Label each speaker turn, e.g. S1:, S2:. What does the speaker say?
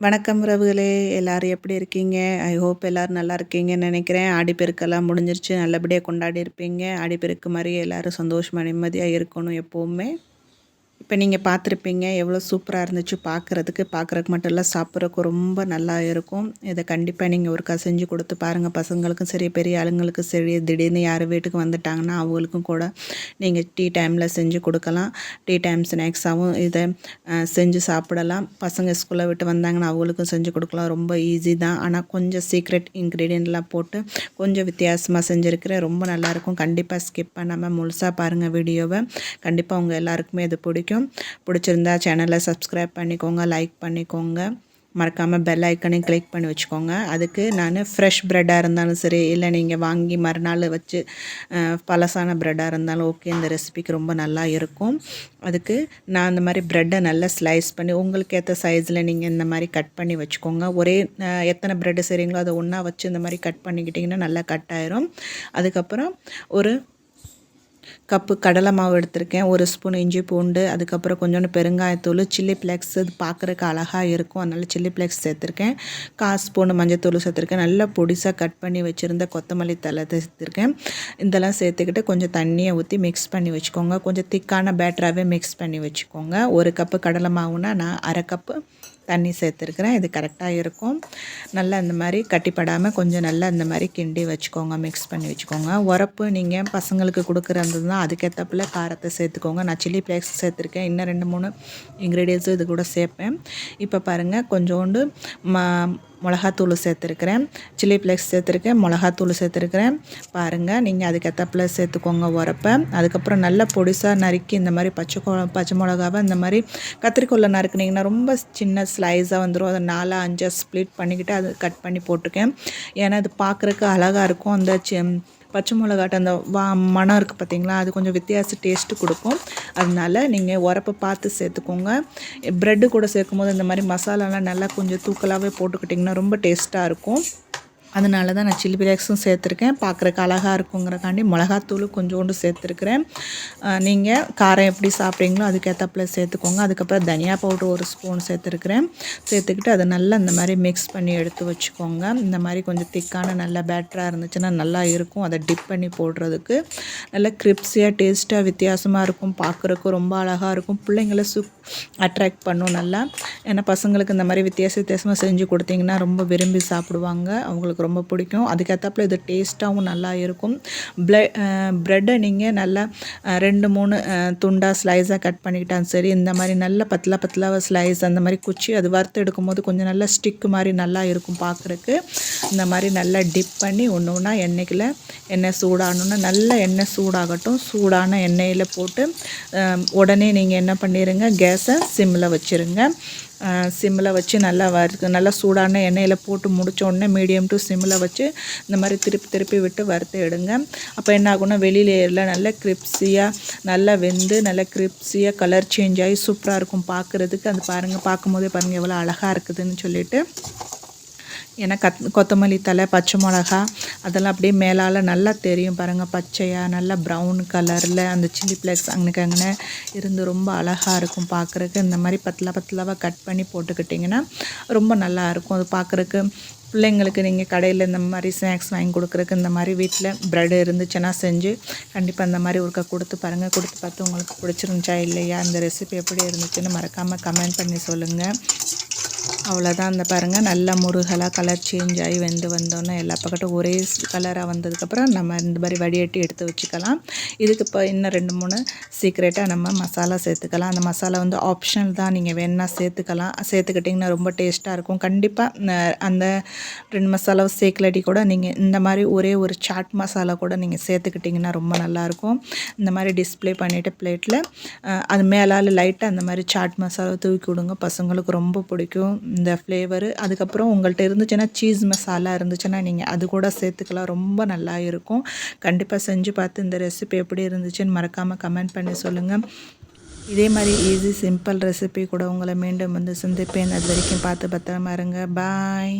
S1: வணக்கம் உறவுகளே, எல்லாரும் எப்படி இருக்கீங்க? ஐ ஹோப் எல்லாரும் நல்லா இருக்கீங்கன்னு நினைக்கிறேன். ஆடிப்பெருக்கெல்லாம் முடிஞ்சிருச்சு. நல்லபடியாக கொண்டாடி இருப்பீங்க. ஆடிப்பெருக்கு மாதிரி எல்லாரும் சந்தோஷமாக நிம்மதியாக இருக்கணும் எப்போவுமே. இப்போ நீங்கள் பார்த்துருப்பீங்க எவ்வளோ சூப்பராக இருந்துச்சு பார்க்குறதுக்கு மட்டும் இல்லை, சாப்பிட்றதுக்கு ரொம்ப நல்லா இருக்கும். இதை கண்டிப்பாக நீங்கள் ஒருக்கா செஞ்சு கொடுத்து பாருங்கள். பசங்களுக்கும் சரி, பெரிய ஆளுங்களுக்கும் சரி, திடீர்னு யார் வீட்டுக்கு வந்துட்டாங்கன்னா அவங்களுக்கும் கூட நீங்கள் டீ டைமில் செஞ்சு கொடுக்கலாம். டீ டைம் ஸ்நாக்ஸாகவும் இதை செஞ்சு சாப்பிடலாம். பசங்க ஸ்கூலை விட்டு வந்தாங்கன்னா அவங்களுக்கும் செஞ்சு கொடுக்கலாம். ரொம்ப ஈஸி தான், ஆனால் கொஞ்சம் சீக்ரெட் இன்க்ரீடியன்ட்லாம் போட்டு கொஞ்சம் வித்தியாசமாக செஞ்சுருக்கிறேன். ரொம்ப நல்லாயிருக்கும். கண்டிப்பாக ஸ்கிப் பண்ணாமல் முழுசாக பாருங்கள் வீடியோவை. கண்டிப்பாக உங்கள் எல்லாருக்குமே இது பிடிக்கும். பிடிச்சிருந்தா சேனலை சப்ஸ்கிரைப் பண்ணிக்கோங்க, லைக் பண்ணிக்கோங்க, மறக்காமல் பெல் ஐக்கனையும் கிளிக் பண்ணி வச்சுக்கோங்க. அதுக்கு நான் ஃப்ரெஷ் ப்ரெட்டாக இருந்தாலும் சரி, இல்லை நீங்கள் வாங்கி மறுநாள் வச்சு பழசான ப்ரெட்டாக இருந்தாலும் ஓகே, இந்த ரெசிபிக்கு ரொம்ப நல்லா இருக்கும். அதுக்கு நான் இந்த மாதிரி ப்ரெட்டை நல்லா ஸ்லைஸ் பண்ணி உங்களுக்கு ஏற்ற சைஸில் நீங்கள் இந்த மாதிரி கட் பண்ணி வச்சுக்கோங்க. ஒரே எத்தனை ப்ரெட்டு செய்கிறீங்களோ அதை ஒன்றா வச்சு இந்த மாதிரி கட் பண்ணிக்கிட்டிங்கன்னா நல்லா கட் ஆயிரும். அதுக்கப்புறம் ஒரு கப்பு கடலை மாவு எடுத்திருக்கேன், ஒரு ஸ்பூன் இஞ்சி பூண்டு, அதுக்கப்புறம் கொஞ்சோண்டு பெருங்காயத்தூள், சில்லி ஃப்ளேக்ஸ், இது பார்க்குறதுக்கு அழகாக இருக்கும், அதனால் சில்லி ஃப்ளேக்ஸ் சேர்த்துருக்கேன். 1/4 ஸ்பூன் மஞ்சத்தூள் சேர்த்துருக்கேன். நல்லா பொடிசாக கட் பண்ணி வச்சுருந்த கொத்தமல்லி தழை சேர்த்துருக்கேன். இதெல்லாம் சேர்த்துக்கிட்டு கொஞ்சம் தண்ணியை ஊற்றி மிக்ஸ் பண்ணி வச்சுக்கோங்க. கொஞ்சம் திக்கான பேட்டராகவே மிக்ஸ் பண்ணி வச்சுக்கோங்க. ஒரு கப்பு கடலை மாவுனா நான் 1/2 கப்பு தண்ணி சேர்த்துருக்குறேன். இது கரெக்டாக இருக்கும். நல்லா இந்த மாதிரி கட்டிப்படாமல் கொஞ்சம் நல்லா இந்த மாதிரி கிண்டி வச்சுக்கோங்க, மிக்ஸ் பண்ணி வச்சுக்கோங்க. உரப்பு நீங்கள் பசங்களுக்கு கொடுக்குறது தான், அதுக்கேற்றப்பில் காரத்தை சேர்த்துக்கோங்க. நான் சில்லி ஃப்ளேக்ஸ் சேர்த்துருக்கேன், இன்னும் 2-3 இன்க்ரீடியன்ஸும் இது கூட சேர்ப்பேன். இப்போ பாருங்கள், கொஞ்சோண்டு மிளகாத்தூள் சேர்த்துருக்குறேன், சில்லி ஃப்ளேக்ஸ் சேர்த்துருக்கேன், மிளகாத்தூள் சேர்த்துருக்குறேன். பாருங்கள், நீங்கள் அதுக்கேற்றப்பில் சேர்த்துக்கோங்க உரப்பை. அதுக்கப்புறம் நல்லா பொடிசாக நறுக்கி இந்த மாதிரி பச்சை மிளகாவை இந்த மாதிரி கத்திரிக்கோல்ல நறுக்குனிங்கன்னா ரொம்ப சின்ன ஸ்லைஸாக வந்துடும். அதை 4-5 ஸ்ப்ளிட் பண்ணிக்கிட்டு அது கட் பண்ணி போட்டுக்கேன். ஏன்னா அது பார்க்குறக்கு அழகாக இருக்கும். அந்த பச்சை மிளகாட்ட அந்த மணம் இருக்குது பார்த்திங்களா, அது கொஞ்சம் வித்தியாச டேஸ்ட்டு கொடுக்கும். அதனால நீங்கள் உரப்பை பார்த்து சேர்த்துக்கோங்க. ப்ரெட்டு கூட சேர்க்கும் போது இந்த மாதிரி மசாலாலாம் நல்லா கொஞ்சம் தூக்கலாகவே போட்டுக்கிட்டிங்கன்னா ரொம்ப டேஸ்ட்டாக இருக்கும். அதனால தான் நான் சில்லி ஃப்ளேக்ஸும் சேர்த்துருக்கேன். பார்க்குறக்கு அழகாக இருக்குங்கிறக்காண்டி மிளகாத்தூள் கொஞ்சோண்டு சேர்த்துருக்குறேன். நீங்கள் காரம் எப்படி சாப்பிட்றீங்களோ அதுக்கேற்றப்பில் சேர்த்துக்கோங்க. அதுக்கப்புறம் தனியா பவுட்ரு 1 ஸ்பூன் சேர்த்துருக்குறேன். சேர்த்துக்கிட்டு அதை நல்லா இந்த மாதிரி மிக்ஸ் பண்ணி எடுத்து வச்சுக்கோங்க. இந்த மாதிரி கொஞ்சம் திக்கான நல்ல பேட்டராக இருந்துச்சுன்னா நல்லா இருக்கும். அதை டிப் பண்ணி போடுறதுக்கு நல்லா கிரிப்ஸியாக டேஸ்ட்டாக வித்தியாசமாக இருக்கும். பார்க்குறக்கும் ரொம்ப அழகாக இருக்கும். பிள்ளைங்களை அட்ராக்ட் பண்ணும் நல்லா. ஏன்னா பசங்களுக்கு இந்த மாதிரி வித்தியாசமாக செஞ்சு கொடுத்தீங்கன்னா ரொம்ப விரும்பி சாப்பிடுவாங்க, அவங்களுக்கு ரொம்ப பிடிக்கும். அதுக்கேற்றப்பில் இது டேஸ்ட்டாகவும் நல்லா இருக்கும். ப்ரெட்டை நீங்கள் நல்லா 2-3 துண்டாக ஸ்லைஸாக கட் பண்ணிக்கிட்டாலும் சரி, இந்த மாதிரி நல்ல பத்தலாக ஸ்லைஸ் அந்த மாதிரி குச்சி அது வறுத்து எடுக்கும்போது கொஞ்சம் நல்லா ஸ்டிக்கு மாதிரி நல்லா இருக்கும் பார்க்குறக்கு. இந்த மாதிரி நல்லா டிப் பண்ணி ஒன்று எண்ணெய் சூடாகணுன்னா நல்லா எண்ணெய் சூடாகட்டும். சூடான எண்ணெயில் போட்டு உடனே நீங்கள் என்ன பண்ணிடுங்க, கேஸை சிம்மில் வச்சுருங்க. சிம்மில் வச்சு நல்லா சூடான எண்ணெயில் போட்டு முடித்தோடனே மீடியம் டு சிம்மில் வச்சு இந்த மாதிரி திருப்பி விட்டு வறுத்து எடுங்க. அப்போ என்ன ஆகும்னா வெளியில நல்லா கிரிப்ஸியாக நல்லா வெந்து நல்லா கிரிப்ஸியாக கலர் சேஞ்ச் ஆகி சூப்பராக இருக்கும் பார்க்குறதுக்கு. அது பாருங்கள், பார்க்கும்போதே பாருங்கள் எவ்வளோ அழகாக இருக்குதுன்னு சொல்லிட்டு. ஏன்னா கொத்தமல்லி தழை, பச்சை மிளகா அதெல்லாம் அப்படியே மேலால் நல்லா தெரியும் பாருங்கள், பச்சையாக நல்லா ப்ரௌன் கலரில் அந்த சில்லி ஃப்ளேக்ஸ் அங்கே இருந்து ரொம்ப அழகாக இருக்கும் பார்க்குறக்கு. இந்த மாதிரி பத்தலாக கட் பண்ணி போட்டுக்கிட்டிங்கன்னா ரொம்ப நல்லாயிருக்கும். அது பார்க்குறக்கு பிள்ளைங்களுக்கு நீங்கள் கடையில் இந்த மாதிரி ஸ்நாக்ஸ் வாங்கி கொடுக்குறக்கு இந்த மாதிரி வீட்டில் ப்ரெட் இருந்துச்சுன்னா செஞ்சு கண்டிப்பாக இந்த மாதிரி ஒருக்கா கொடுத்து பாருங்கள். கொடுத்து பார்த்து உங்களுக்கு பிடிச்சிருந்துச்சா இல்லையா, இந்த ரெசிபி எப்படி இருந்துச்சுன்னு மறக்காமல் கமெண்ட் பண்ணி சொல்லுங்கள். அவ்வளோதான். அந்த பாருங்கள், நல்லா முருகலாக கலர் சேஞ்ச் ஆகி வந்தோன்னே எல்லா பக்கட்டும் ஒரே கலராக வந்ததுக்கப்புறம் நம்ம இந்த மாதிரி வடிகட்டி எடுத்து வச்சுக்கலாம். இதுக்கு இப்போ இன்னும் 2-3 சீக்ரெட்டாக நம்ம மசாலா சேர்த்துக்கலாம். அந்த மசாலா வந்து ஆப்ஷனல் தான், நீங்கள் வேணால் சேர்த்துக்கிட்டிங்கன்னா ரொம்ப டேஸ்ட்டாக இருக்கும். கண்டிப்பாக அந்த 2 மசாலாவை சேர்க்கலாட்டி கூட நீங்கள் இந்த மாதிரி ஒரே ஒரு சாட் மசாலா கூட நீங்கள் சேர்த்துக்கிட்டிங்கன்னா ரொம்ப நல்லாயிருக்கும். இந்த மாதிரி டிஸ்ப்ளே பண்ணிவிட்டு பிளேட்டில் அது மேலால் லைட்டாக அந்த மாதிரி சாட் மசாலா தூக்கி விடுங்க, பசங்களுக்கு ரொம்ப பிடிக்கும் இந்த ஃப்ளேவரு. அதுக்கப்புறம் உங்கள்கிட்ட இருந்துச்சுன்னா சீஸ் மசாலா இருந்துச்சுன்னா நீங்கள் அது கூட சேர்த்துக்கலாம், ரொம்ப நல்லா இருக்கும். கண்டிப்பாக செஞ்சு பார்த்து இந்த ரெசிபி எப்படி இருந்துச்சுன்னு மறக்காமல் கமெண்ட் பண்ணி சொல்லுங்கள். இதே மாதிரி ஈஸி சிம்பிள் ரெசிபி கூட உங்களை மீண்டும் வந்து சந்திப்பேன். அது வரைக்கும் பார்த்து பத்திரமா இருங்க. பாய்.